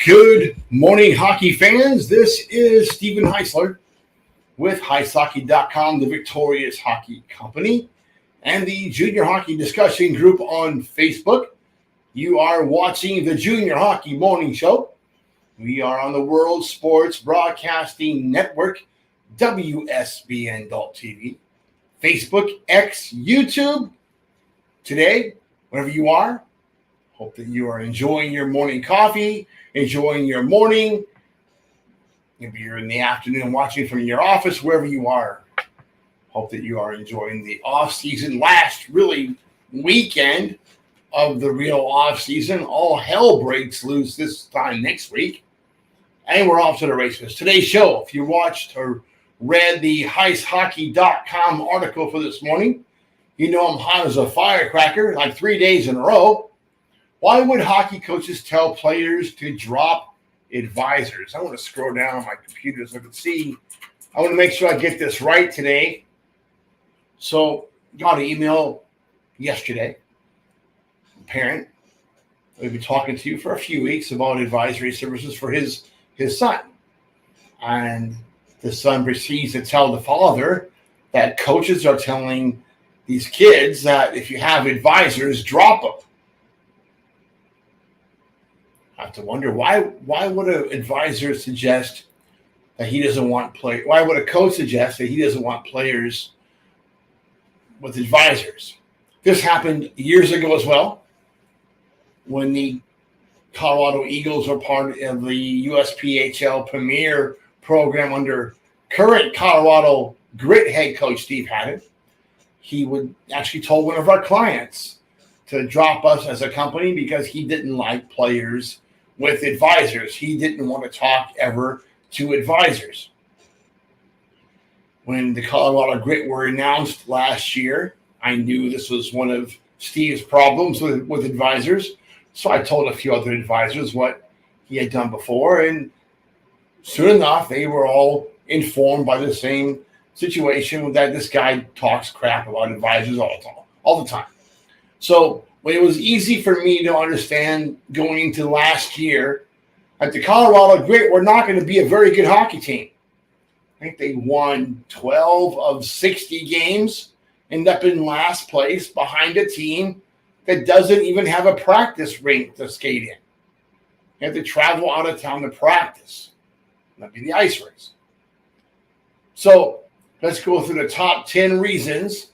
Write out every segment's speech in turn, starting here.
Good morning, hockey fans. This is Stephen Heisler with HeisHockey.com, the Victorious Hockey Company, and the Junior Hockey Discussion Group on Facebook. You are watching the Junior Hockey Morning Show. We are on the World Sports Broadcasting Network, WSBN.TV, Facebook, X, YouTube. Today, wherever you are, hope that you are enjoying your morning coffee, enjoying your morning. Maybe you're in the afternoon watching from your office, wherever you are. Hope that you are enjoying the off-season, last really weekend of the real off-season. All hell breaks loose this time next week. And we're off to the races. Today's show, if you watched or read the HeisHockey.com article for this morning, you know I'm hot as a firecracker, like 3 days in a row. Why would hockey coaches tell players to drop advisors? I want to scroll down on my computer so I can see. I want to make sure I get this right today. So, got an email yesterday. A parent, we've been talking to you for a few weeks about advisory services for his son. And the son proceeds to tell the father that coaches are telling these kids that if you have advisors, drop them. I have to wonder why would an advisor suggest that he doesn't want play? Why would a coach suggest that he doesn't want players with advisors? This happened years ago as well, when the Colorado Eagles were part of the USPHL Premier program under current Colorado Grit head coach Steve Haddon. He would actually told one of our clients to drop us as a company because he didn't like players with advisors. He didn't want to talk ever to advisors. When the Colorado Grit were announced last year, I knew this was one of Steve's problems with advisors. So I told a few other advisors what he had done before. And soon enough, they were all informed by the same situation that this guy talks crap about advisors all the time. So it was easy for me to understand going into last year that the Colorado Grit were not going to be a very good hockey team. I think they won 12 of 60 games, end up in last place behind a team that doesn't even have a practice rink to skate in. You have to travel out of town to practice. That'd be the ice rinks. So let's go through the top 10 reasons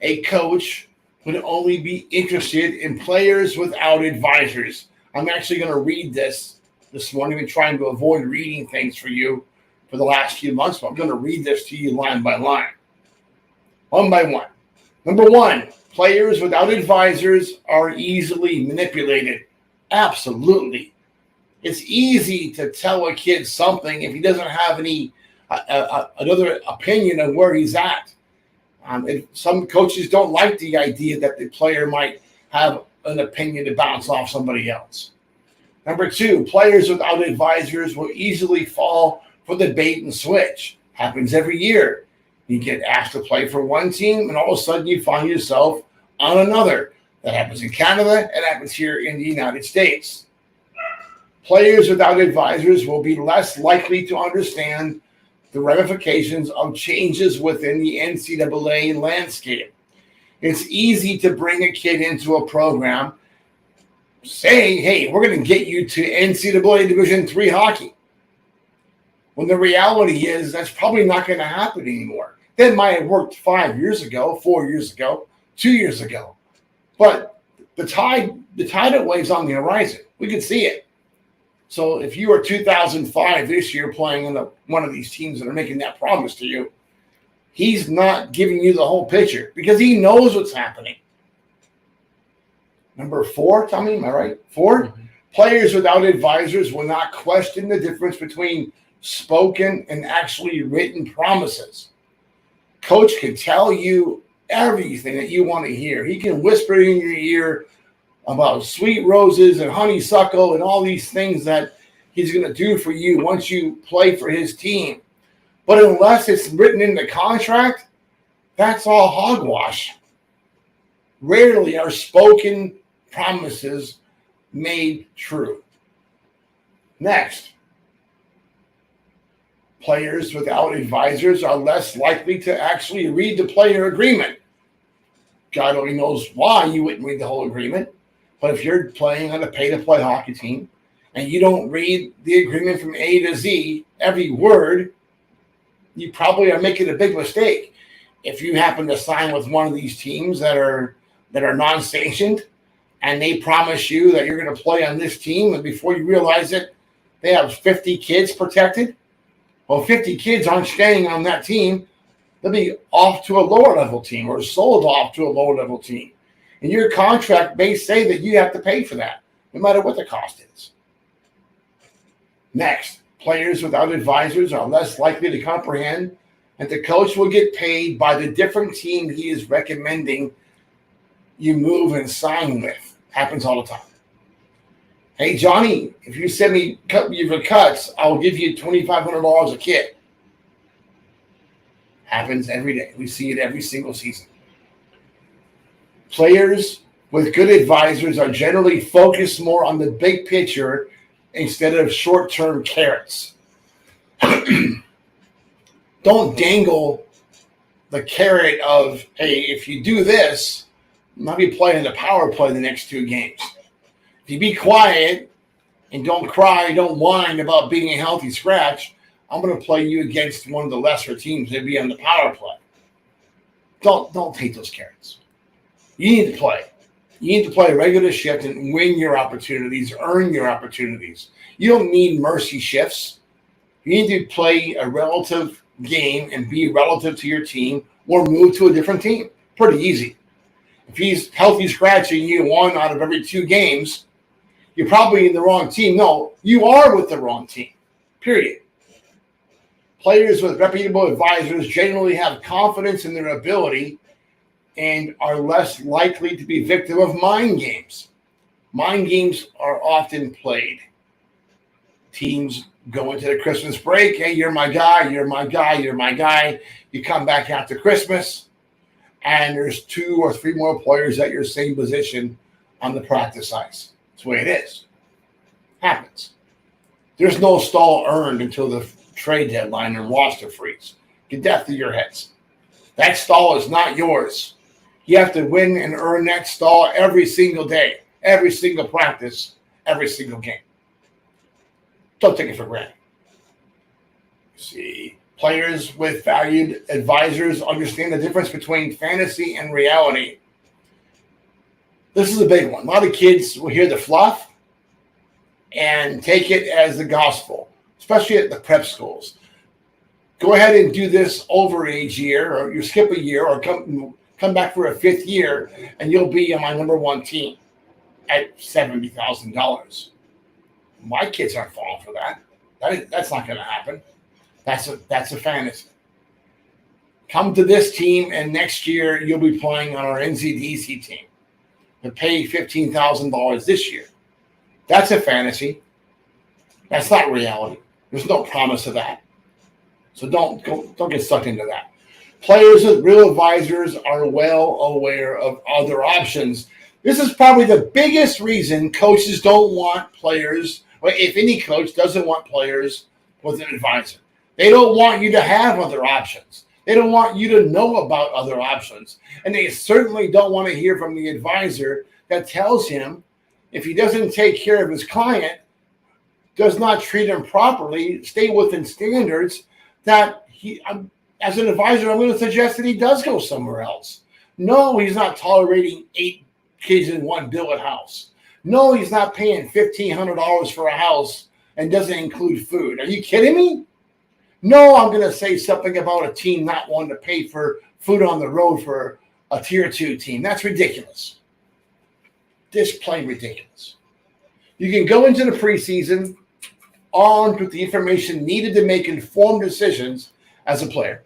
a coach would only be interested in players without advisors. I'm actually going to read this morning. I've been trying to avoid reading things for you for the last few months, but I'm going to read this to you line by line. One by one. Number one, players without advisors are easily manipulated. Absolutely. It's easy to tell a kid something if he doesn't have any another opinion of where he's at. Some coaches don't like the idea that the player might have an opinion to bounce off somebody else. Number two, players without advisors will easily fall for the bait and switch. Happens every year. You get asked to play for one team, and all of a sudden you find yourself on another. That happens in Canada, and happens here in the United States. Players without advisors will be less likely to understand the ramifications of changes within the NCAA landscape. It's easy to bring a kid into a program saying, hey, we're going to get you to NCAA Division III hockey. When the reality is that's probably not going to happen anymore. That might have worked 5 years ago, 4 years ago, 2 years ago. But the tide that waves on the horizon, we can see it. So if you are 2005 this year playing in one of these teams that are making that promise to you, he's not giving you the whole picture because he knows what's happening. Number 4, Tommy, am I right? 4, mm-hmm. Players without advisors will not question the difference between spoken and actually written promises. Coach can tell you everything that you want to hear. He can whisper in your ear about sweet roses and honeysuckle and all these things that he's going to do for you once you play for his team. But unless it's written in the contract, that's all hogwash. Rarely are spoken promises made true. Next, players without advisors are less likely to actually read the player agreement. God only knows why you wouldn't read the whole agreement. But if you're playing on a pay-to-play hockey team and you don't read the agreement from A to Z, every word, you probably are making a big mistake. If you happen to sign with one of these teams that are non-sanctioned and they promise you that you're going to play on this team, and before you realize it, they have 50 kids protected. Well, 50 kids aren't staying on that team. They'll be off to a lower level team or sold off to a lower level team. And your contract may say that you have to pay for that, no matter what the cost is. Next, players without advisors are less likely to comprehend that the coach will get paid by the different team he is recommending you move and sign with. Happens all the time. Hey, Johnny, if you send me your cuts, I'll give you $2,500 a kit. Happens every day. We see it every single season. Players with good advisors are generally focused more on the big picture instead of short-term carrots. Don't dangle the carrot of, hey, if you do this, I'll be playing the power play the next 2 games. If you be quiet and don't cry, don't whine about being a healthy scratch, I'm going to play you against one of the lesser teams that be on the power play. Don't take those carrots. You need to play. You need to play a regular shift and win your opportunities, earn your opportunities. You don't need mercy shifts. You need to play a relative game and be relative to your team or move to a different team. Pretty easy. If he's healthy scratching you 1 out of every 2 games, you're probably in the wrong team. No, you are with the wrong team, period. Players with reputable advisors generally have confidence in their ability and are less likely to be victim of mind games. Mind games are often played. Teams go into the Christmas break. Hey, you're my guy, you're my guy, you're my guy. You come back after Christmas, and there's 2 or 3 more players at your same position on the practice ice. That's the way it is. Happens. There's no stall earned until the trade deadline and roster freeze. Get that through your heads. That stall is not yours. You have to win and earn that stall every single day, every single practice, every single game. Don't take it for granted. See, players with valued advisors understand the difference between fantasy and reality. This is a big one. A lot of kids will hear the fluff and take it as the gospel, especially at the prep schools. Go ahead and do this over age year, or you skip a year, or come back for a 5th year, and you'll be on my number 1 team at $70,000. My kids aren't falling for that. That's not going to happen. That's a fantasy. Come to this team, and next year you'll be playing on our NCDC team. To pay $15,000 this year. That's a fantasy. That's not reality. There's no promise of that. So don't get sucked into that. Players with real advisors are well aware of other options. This is probably the biggest reason coaches don't want players, or if any coach doesn't want players with an advisor. They don't want you to have other options. They don't want you to know about other options. And they certainly don't want to hear from the advisor that tells him if he doesn't take care of his client, does not treat him properly, stay within standards, that as an advisor, I'm going to suggest that he does go somewhere else. No, he's not tolerating 8 kids in one billet house. No, he's not paying $1,500 for a house and doesn't include food. Are you kidding me? No, I'm going to say something about a team not wanting to pay for food on the road for a tier 2 team. That's ridiculous. Just plain ridiculous. You can go into the preseason armed with the information needed to make informed decisions as a player.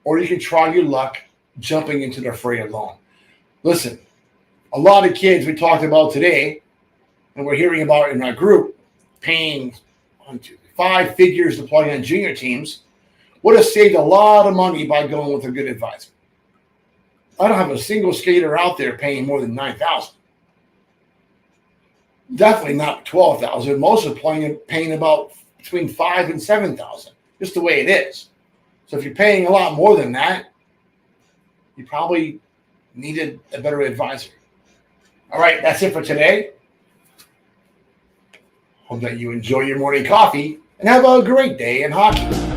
Or you can try your luck jumping into the fray alone. Listen, a lot of kids we talked about today, and we're hearing about in our group, paying 5 figures to play on junior teams, would have saved a lot of money by going with a good advisor. I don't have a single skater out there paying more than $9,000. Definitely not $12,000. Most are paying about between $5,000 and $7,000. Just the way it is. So if you're paying a lot more than that, you probably needed a better advisor. All right, that's it for today. Hope that you enjoy your morning coffee and have a great day in hockey.